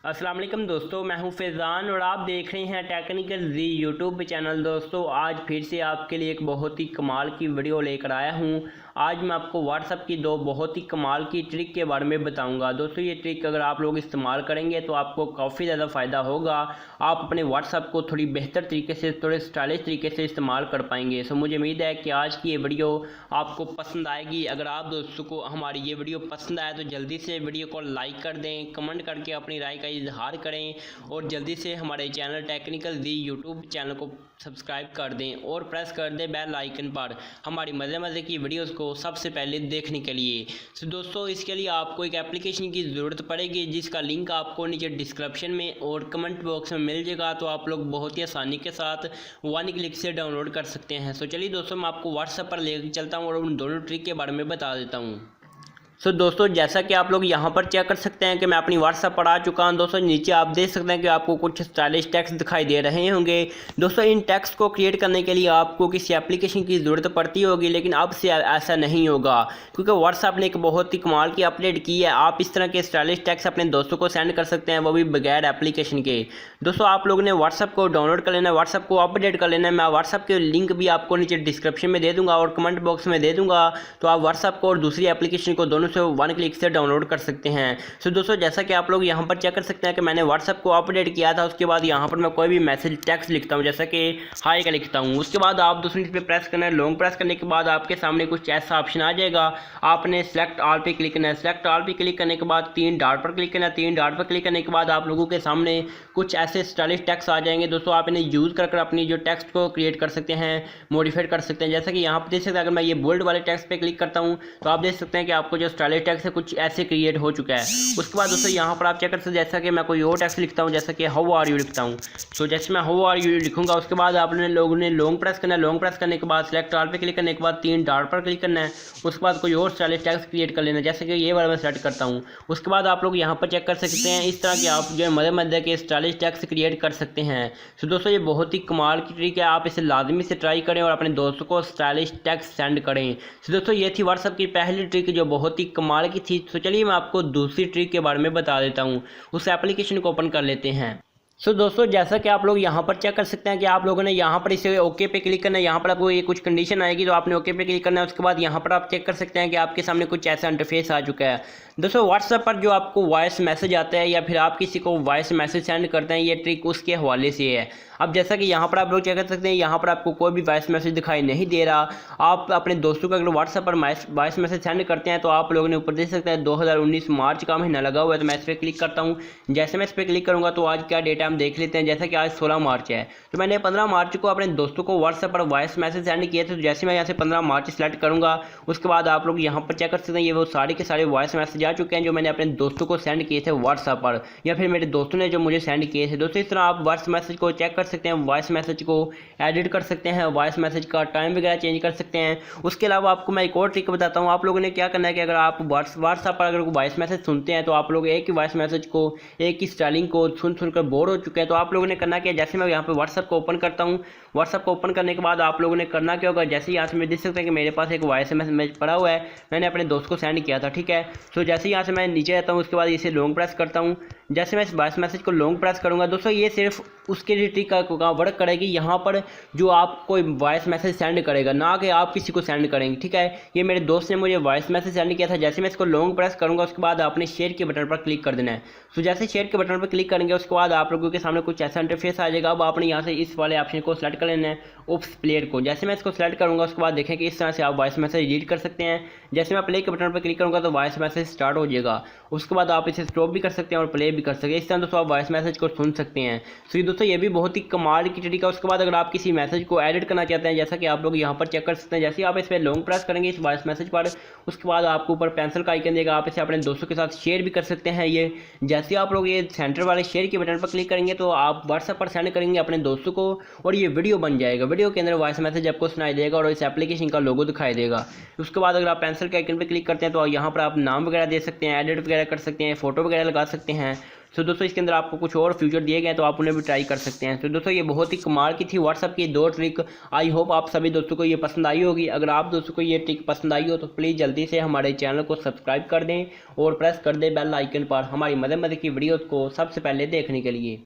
अस्सलाम वालेकुम दोस्तों, मैं हूं फैज़ान और आप देख रहे हैं टेक्निकल जी यूट्यूब चैनल। दोस्तों आज फिर से आपके लिए एक बहुत ही कमाल की वीडियो लेकर आया हूं। आज मैं आपको व्हाट्सएप की दो बहुत ही कमाल की ट्रिक के बारे में बताऊंगा। दोस्तों ये ट्रिक अगर आप लोग इस्तेमाल करेंगे तो आपको काफ़ी ज़्यादा फ़ायदा होगा। आप अपने व्हाट्सएप को थोड़ी बेहतर तरीके से, थोड़े स्टाइलिश तरीके से इस्तेमाल कर पाएंगे। सो मुझे उम्मीद है कि आज की ये वीडियो आपको पसंद आएगी। अगर आप दोस्तों को हमारी ये वीडियो पसंद आए तो जल्दी से वीडियो को लाइक कर दें, कमेंट करके अपनी राय का इजहार करें और जल्दी से हमारे चैनल टेक्निकल जी यूट्यूब चैनल को सब्सक्राइब कर दें और प्रेस कर दें बेल आइकन पर हमारी मज़े की वीडियोस को सबसे पहले देखने के लिए। तो दोस्तों इसके लिए आपको एक एप्लीकेशन की ज़रूरत पड़ेगी जिसका लिंक आपको नीचे डिस्क्रिप्शन में और कमेंट बॉक्स में मिल जाएगा। तो आप लोग बहुत ही आसानी के साथ वन क्लिक से डाउनलोड कर सकते हैं। तो चलिए दोस्तों मैं आपको व्हाट्सएप पर लेकर चलता हूँ और उन दोनों ट्रिक के बारे में बता देता हूँ। दोस्तों जैसा कि आप लोग यहाँ पर चेक कर सकते हैं कि मैं अपनी व्हाट्सएप पर आ चुका हूँ। दोस्तों नीचे आप देख सकते हैं कि आपको कुछ स्टाइलिश टेक्स्ट दिखाई दे रहे होंगे। दोस्तों इन टेक्स्ट को क्रिएट करने के लिए आपको किसी एप्लीकेशन की ज़रूरत पड़ती होगी, लेकिन अब से ऐसा नहीं होगा क्योंकि व्हाट्सएप ने एक बहुत ही कमाल की अपडेट की है। आप इस तरह के स्टाइलिश टेक्स्ट अपने दोस्तों को सेंड कर सकते हैं, वो भी बगैर एप्लीकेशन के। दोस्तों आप लोगों ने व्हाट्सएप को डाउनलोड कर लेना है, व्हाट्सएप को अपडेट कर लेना है। मैं व्हाट्सएप के लिंक भी आपको नीचे डिस्क्रिप्शन में दे दूँगा और कमेंट बॉक्स में दे दूँगा। तो आप व्हाट्सएप को और दूसरी एप्लीकेशन को दोनों से वन क्लिक से डाउनलोड कर सकते हैं। सो दोस्तों जैसा कि आप लोग यहाँ पर चेक कर सकते हैं कि मैंने व्हाट्सएप को अपडेट किया था। उसके बाद यहाँ पर मैं कोई भी मैसेज टेक्स्ट लिखता हूँ, जैसा कि हाय का लिखता हूँ। उसके बाद आप दूसरी पे प्रेस करना है। लॉन्ग प्रेस करने के बाद आपके सामने कुछ ऐसा ऑप्शन आ जाएगा। आपने सेलेक्ट ऑल पे क्लिक करना है। सेलेक्ट ऑल पे क्लिक करने के बाद तीन डॉट पर क्लिक करना है। तीन डॉट पर क्लिक करने के बाद आप लोगों के सामने कुछ ऐसे स्टाइलिश टेक्स्ट आ जाएंगे। दोस्तों आप इन्हें यूज़ कर अपनी जो टेक्स्ट को क्रिएट कर सकते हैं, मॉडिफाइड कर सकते हैं। जैसा कि यहाँ पर देख सकते हैं, अगर मैं ये बोल्ड वाले टेक्स्ट पे क्लिक करता हूँ तो आप देख सकते हैं कि आपको जो स्टाइलिश टेक्स्ट है कुछ ऐसे क्रिएट हो चुका है। उसके बाद दोस्तों यहाँ पर आप चेक कर सकते हैं, जैसा कि मैं कोई और टेक्स्ट लिखता हूँ, जैसा कि हाउ आर यू लिखता हूँ। तो जैसे मैं हाउ आर यू लिखूंगा उसके बाद आपने लोगों ने लॉन्ग प्रेस करना है। लॉन्ग प्रेस करने के बाद सेलेक्ट ऑल पे क्लिक करने के बाद तीन डॉट पर क्लिक करना है। उसके बाद कोई और स्टाइलिश टेक्स्ट क्रिएट कर लेना है, जैसे कि ये वाला मैं सेलेक्ट करता हूँ। उसके बाद आप लोग यहाँ पर चेक कर सकते हैं इस तरह के आप जो है मध्य के स्टाइलिश टेक्स्ट क्रिएट कर सकते हैं। तो दोस्तों ये बहुत ही कमाल की ट्रिक है, आप इसे लाजमी से ट्राई करें और अपने दोस्तों को स्टाइलिश टेक्स्ट सेंड करें। तो दोस्तों ये थी व्हाट्सएप की पहली ट्रिक जो बहुत ही कमाल की थी। तो चलिए मैं आपको दूसरी ट्रिक के बारे में बता देता हूँ। उस एप्लीकेशन को ओपन कर लेते हैं। दोस्तों जैसा कि आप लोग यहाँ पर चेक कर सकते हैं कि आप लोगों ने यहाँ पर इसे ओके पे क्लिक करना है। यहाँ पर आपको ये कुछ कंडीशन आएगी तो आपने ओके पे क्लिक करना है। उसके बाद यहाँ पर आप चेक कर सकते हैं कि आपके सामने कुछ ऐसा इंटरफेस आ चुका है। दोस्तों व्हाट्सएप पर जो आपको वॉइस मैसेज आता है या फिर आप किसी को वॉइस मैसेज सेंड करते हैं, ये ट्रिक उसके हवाले से है। अब जैसा कि यहाँ पर आप लोग चेक कर सकते हैं, यहाँ पर आपको कोई भी वॉइस मैसेज दिखाई नहीं दे रहा। आप अपने दोस्तों को अगर व्हाट्सएप पर वॉइस मैसेज सेंड करते हैं तो आप लोगों ने ऊपर देख सकते हैं 2019 मार्च का महीना लगा हुआ है। तो मैं इस पर क्लिक करता हूँ। जैसे मैं इस पर क्लिक करूँगा तो आज क्या डेट है हम देख लेते हैं। जैसा कि आज 16 मार्च है तो मैंने 15 मार्च को अपने दोस्तों को व्हाट्सएप पर वॉइस मैसेज सेंड किए थे। तो जैसे मैं यहाँ से 15 मार्च सेलेक्ट करूँगा उसके बाद आप लोग यहाँ पर चेक कर सकते हैं, ये वो सारे के सारे वॉइस मैसेज आ चुके हैं जो मैंने अपने दोस्तों को सेंड किए थे व्हाट्सएप पर, या फिर मेरे दोस्तों ने जो मुझे सेंड किए थे। दोस्तों इस तरह आप वॉइस मैसेज को चेक कर सकते हैं, वॉइस मैसेज को एडिट कर सकते हैं, वॉइस मैसेज का टाइम वगैरह चेंज कर सकते हैं। उसके अलावा आपको मैं एक और ट्रिक बताता हूँ। आप लोगों ने क्या करना है कि अगर आप व्हाट्सएप पर अगर वॉइस मैसेज सुनते हैं तो आप लोग एक ही वॉइस मैसेज को, एक ही स्टाइलिंग को सुनकर बोर हो चुके हैं। तो आप लोगों ने करना क्या, जैसे मैं यहाँ पे व्हाट्सएप को ओपन करता हूँ, व्हाट्सएप को ओपन करने के बाद आप लोगों ने करना क्या होगा, जैसे यहाँ से मैं देख सकते हैं कि मेरे पास एक वॉइस मैसेज पड़ा हुआ है, मैंने अपने दोस्त को सेंड किया था, ठीक है। तो जैसे यहाँ से मैं नीचे आता हूँ उसके बाद इसे लॉन्ग प्रेस करता हूँ। जैसे मैं इस वॉइस मैसेज को लॉन्ग प्रेस करूँगा दोस्तों ये सिर्फ उसके लिए ट्रिक का वर्क करेगी। यहाँ पर जो आप कोई वॉइस मैसेज सेंड करेगा, ना कि आप किसी को सेंड करेंगे, ठीक है। ये मेरे दोस्त ने मुझे वॉइस मैसेज सेंड किया था। जैसे मैं इसको लॉन्ग प्रेस करूँगा उसके बाद आपने शेयर के बटन पर क्लिक कर देना है। तो जैसे शेयर के बटन पर क्लिक करेंगे उसके बाद आप लोगों के सामने कुछ ऐसा इंटरफेस आ जाएगा। अब आपने यहाँ से इस वाले ऑप्शन को सेलेक्ट कर लेना है, ओप्स प्लेयर को। जैसे मैं इसको सेलेक्ट करूँगा उसके बाद देखें कि इस तरह से आप वॉइस मैसेज एडिट कर सकते हैं। जैसे मैं प्ले के बटन पर क्लिक करूँगा तो वॉइस मैसेज स्टार्ट हो जाएगा। उसके बाद आप इसे स्टॉप भी कर सकते हैं और प्ले भी कर सकते हैं। इस तरह दोस्तों आप वॉइस मैसेज को सुन सकते हैं। तो ये दोस्तों ये भी बहुत ही कमाल की ट्रिक है। उसके बाद अगर आप किसी मैसेज को एडिट करना चाहते हैं, जैसा कि आप लोग यहाँ पर चेक कर सकते हैं, जैसे आप इस पर लॉन्ग प्रेस करेंगे इस वॉइस मैसेज पर, उसके बाद आपको ऊपर पेंसिल का आइकन देगा, आप इसे अपने दोस्तों के साथ शेयर भी कर सकते हैं। ये जैसे आप लोग ये सेंटर वाले शेयर के बटन पर क्लिक करेंगे तो आप व्हाट्सएप पर सेंड करेंगे अपने दोस्तों को और ये वीडियो बन जाएगा। वीडियो के अंदर वॉइस मैसेज आपको सुनाई देगा और इस एप्लीकेशन का लोगो दिखाई देगा। उसके बाद अगर आप पेंसिल के आइकन पर क्लिक करते हैं तो यहाँ पर आप नाम वगैरह दे सकते हैं, एडिट वगैरह कर सकते हैं, फोटो वगैरह लगा सकते हैं। सो दोस्तों इसके अंदर आपको कुछ और फ्यूचर दिए गए तो आप उन्हें भी ट्राई कर सकते हैं। तो दोस्तों ये बहुत ही कमाल की थी व्हाट्सअप की 2 ट्रिक। आई होप आप सभी दोस्तों को ये पसंद आई होगी। अगर आप दोस्तों को ये ट्रिक पसंद आई हो तो प्लीज़ जल्दी से हमारे चैनल को सब्सक्राइब कर दें और प्रेस कर दें बेल आइकन पर हमारी मदद की वीडियो को सबसे पहले देखने के लिए।